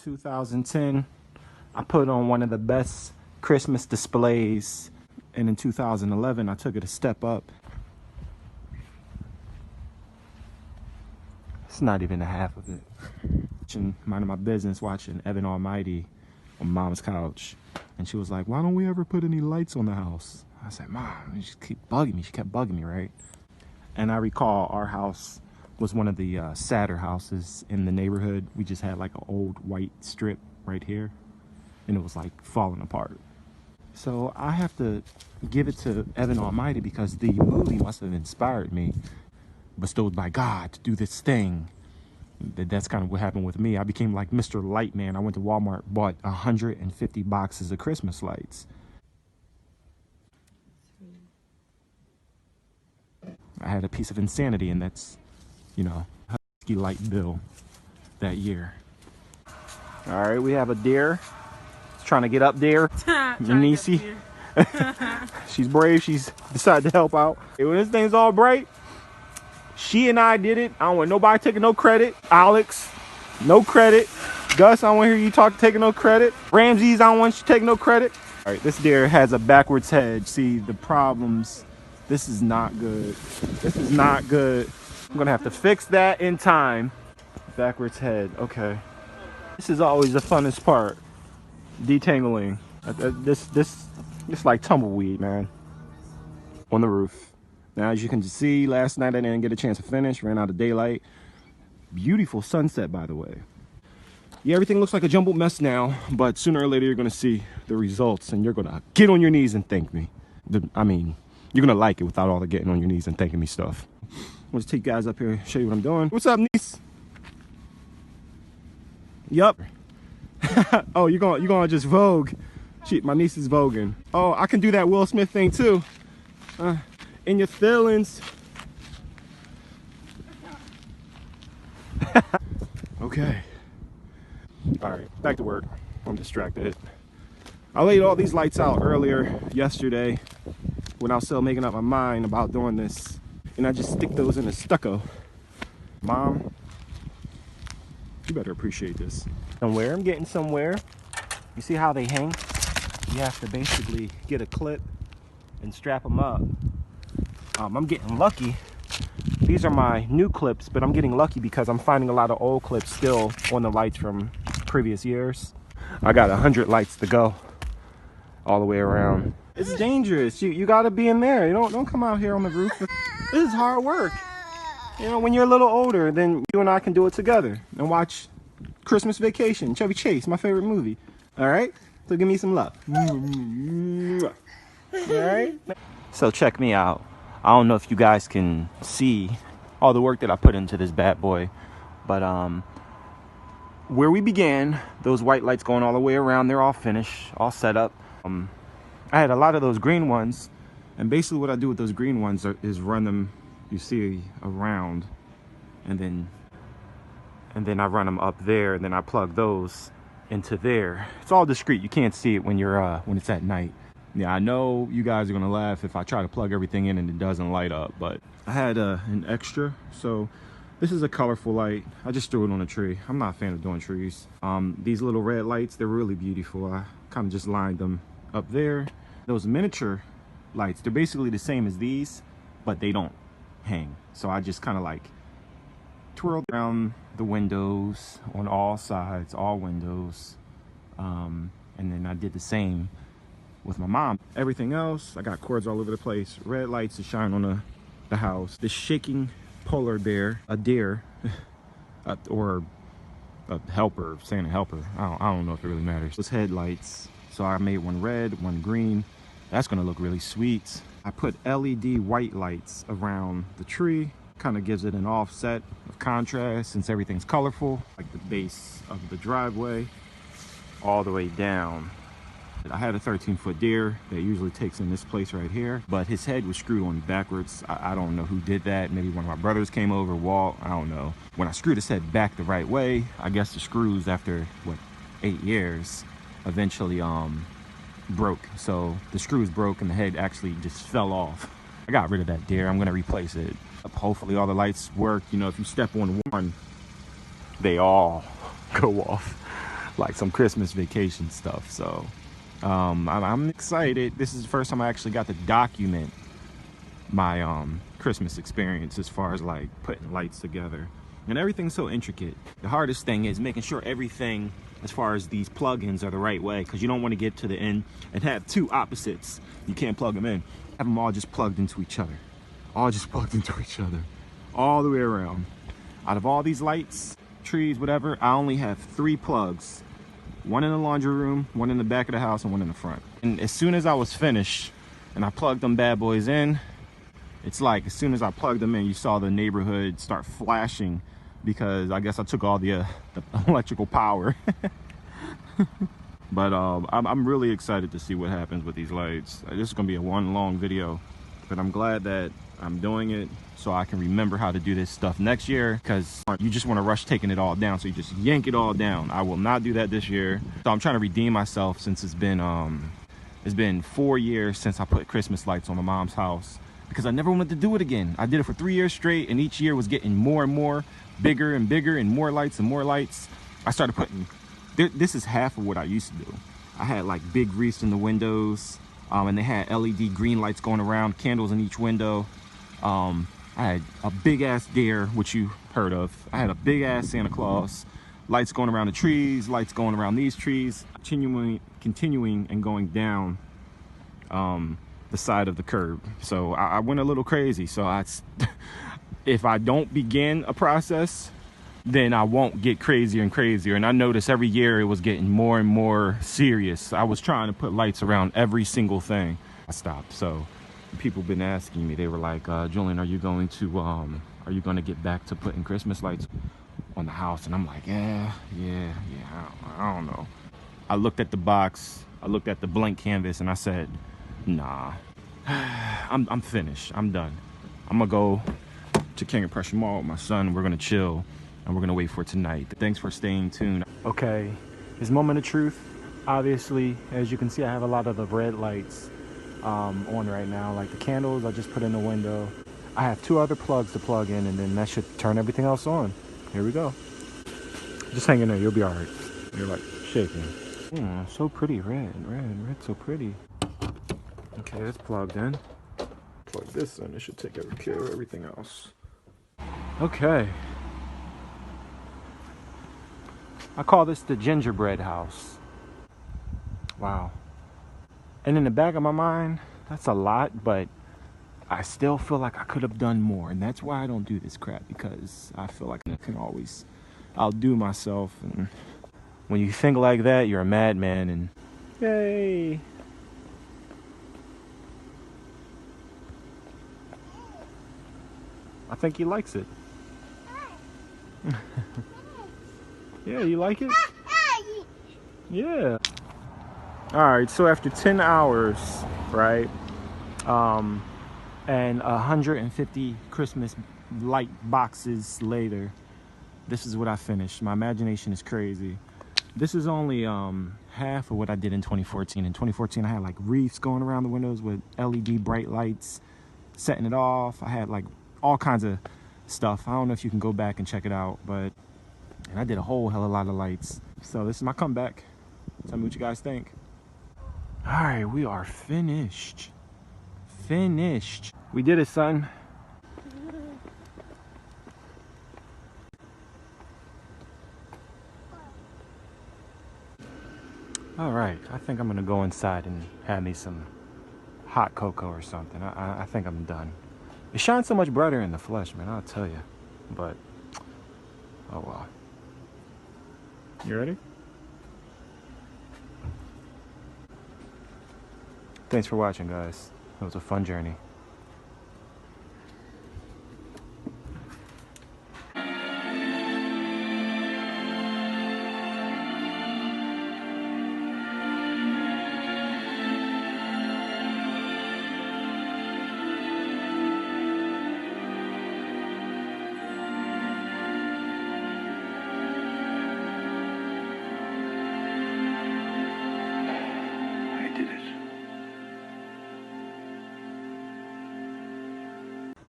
2010, I put on one of the best Christmas displays, and in 2011 I took it a step up. It's not even a half of it. Minding my business, watching Evan Almighty on Mom's couch, and she was like, "Why don't we ever put any lights on the house?" I said, "Mom, you just keep bugging me." She kept bugging me, right? And I recall our house was one of the sadder houses in the neighborhood. We just had like an old white strip right here, and it was like falling apart. So I have to give it to Evan Almighty, because the movie must have inspired me, bestowed by God, to do this thing. That's kind of what happened with me. I became like Mr. Light Man. I went to Walmart, bought 150 boxes of Christmas lights. I had a piece of insanity, and that's, you know, a light bill that year. All right, we have a deer. It's trying to get up there. Nisi. She's brave. She's decided to help out. When this thing's all bright, she and I did it. I don't want nobody taking no credit. Alex, no credit. Gus, I don't want to hear you taking no credit. Ramses, I don't want you to take no credit. All right, this deer has a backwards head. See the problems. This is not good. This is not good. I'm gonna have to fix that in time. Backwards head, okay. This is always the funnest part. Detangling. This like tumbleweed, man. On the roof. Now, as you can see, last night I didn't get a chance to finish. Ran out of daylight. Beautiful sunset, by the way. Yeah, everything looks like a jumbled mess now, but sooner or later you're gonna see the results, and you're gonna get on your knees and thank me. I mean, you're gonna like it without all the getting on your knees and thanking me stuff. I'll just take you guys up here, show you what I'm doing. What's up, niece? Yup. Oh, you're gonna just vogue. My niece is voguing. Oh, I can do that Will Smith thing too. In your feelings. Okay. All right, back to work. I'm distracted. I laid all these lights out earlier yesterday when I was still making up my mind about doing this, and I just stick those in a stucco. Mom, you better appreciate this. Somewhere, I'm getting somewhere. You see how they hang? You have to basically get a clip and strap them up. I'm getting lucky. These are my new clips, but I'm getting lucky because I'm finding a lot of old clips still on the lights from previous years. I got 100 lights to go all the way around. It's dangerous. You got to be in there. You don't come out here on the roof. This is hard work. You know, when you're a little older, then you and I can do it together and watch Christmas Vacation, Chevy Chase, my favorite movie. All right? So give me some love. All right? So check me out. I don't know if you guys can see all the work that I put into this bad boy, but where we began, those white lights going all the way around, they're all finished, all set up. I had a lot of those green ones, and basically what I do with those green ones is run them, you see, around, and then I run them up there, and then I plug those into there. It's all discreet. You can't see it when you're when it's at night. Yeah, I know you guys are gonna laugh if I try to plug everything in and it doesn't light up, but I had an extra. So this is a colorful light. I just threw it on a tree. I'm not a fan of doing trees. These little red lights, they're really beautiful. I kind of just lined them up there. Those miniature lights, they're basically the same as these, but they don't hang. So I just kind of like twirled around the windows on all sides, all windows, and then I did the same with my mom. Everything else, I got cords all over the place. Red lights to shine on the house. This shaking polar bear, a deer, or a helper, Santa helper. I don't know if it really matters. Those headlights. So I made one red, one green. That's gonna look really sweet. I put LED white lights around the tree. Kind of gives it an offset of contrast since everything's colorful. Like the base of the driveway all the way down. I had a 13-foot deer that usually takes in this place right here, but his head was screwed on backwards. I don't know who did that. Maybe one of my brothers came over, Walt, I don't know. When I screwed his head back the right way, I guess the screws after, what, 8 years, eventually broke. So the screws broke and the head actually just fell off. I got rid of that deer. I'm gonna replace it. Hopefully all the lights work. You know, if you step on one, they all go off. like some Christmas vacation stuff. So I'm excited. This is the first time I actually got to document my Christmas experience as far as like putting lights together. And everything's so intricate. The hardest thing is making sure everything as far as these plugins are the right way, because you don't want to get to the end and have two opposites. You can't plug them in. Have them all just plugged into each other. All just plugged into each other. All the way around. Out of all these lights, trees, whatever, I only have 3 plugs. One in the laundry room, one in the back of the house, and one in the front. And as soon as I was finished and I plugged them bad boys in, it's like as soon as I plugged them in, you saw the neighborhood start flashing, because I guess I took all the electrical power. But I'm really excited to see what happens with these lights. This is gonna be a one long video, but I'm glad that I'm doing it so I can remember how to do this stuff next year, because you just want to rush taking it all down, so you just yank it all down. I will not do that this year. So I'm trying to redeem myself, since it's been 4 years since I put Christmas lights on my mom's house, because I never wanted to do it again. I did it for 3 years straight, and each year was getting more and more, bigger and bigger, and more lights and more lights. I started putting, this is half of what I used to do. I had like big reefs in the windows, and they had LED green lights going around, candles in each window. I had a big ass deer, which you heard of. I had a big ass Santa Claus, lights going around the trees, lights going around these trees, continuing and going down the side of the curb. So I went a little crazy. So if I don't begin a process, then I won't get crazier and crazier. And I noticed every year it was getting more and more serious. I was trying to put lights around every single thing. I stopped. So people been asking me, they were like, Julian, are you going to get back to putting Christmas lights on the house? And I'm like, yeah, I don't know. I looked at the box, I looked at the blank canvas, and I said, nah, I'm finished. I'm done. I'm gonna go to King of Prussia Mall with my son. We're gonna chill, and we're gonna wait for tonight. Thanks for staying tuned. Okay, this moment of truth. Obviously, as you can see, I have a lot of the red lights on right now. Like the candles, I just put in the window. I have 2 other plugs to plug in, and then that should turn everything else on. Here we go. Just hang in there, you'll be all right. You're like shaking. So pretty, red, so pretty. Okay, it's plugged in. Plug this in, it should take care of everything else. Okay. I call this the gingerbread house. Wow. And in the back of my mind, that's a lot, but I still feel like I could have done more. And that's why I don't do this crap, because I feel like I can always outdo myself. And when you think like that, you're a madman. And yay. I think he likes it. Yeah, you like it? Yeah. Alright, so after 10 hours, right, and 150 Christmas light boxes later, this is what I finished. My imagination is crazy. This is only half of what I did in 2014. In 2014, I had like reefs going around the windows with LED bright lights, setting it off. I had like all kinds of stuff. I don't know if you can go back and check it out, but and I did a whole hell of a lot of lights. So this is my comeback. Tell me what you guys think. All right, we are finished. Finished. We did it, son. All right, I think I'm gonna go inside and have me some hot cocoa or something. I think I'm done. It shines so much brighter in the flesh, man, I'll tell you. But, oh well. You ready? Thanks for watching, guys. It was a fun journey.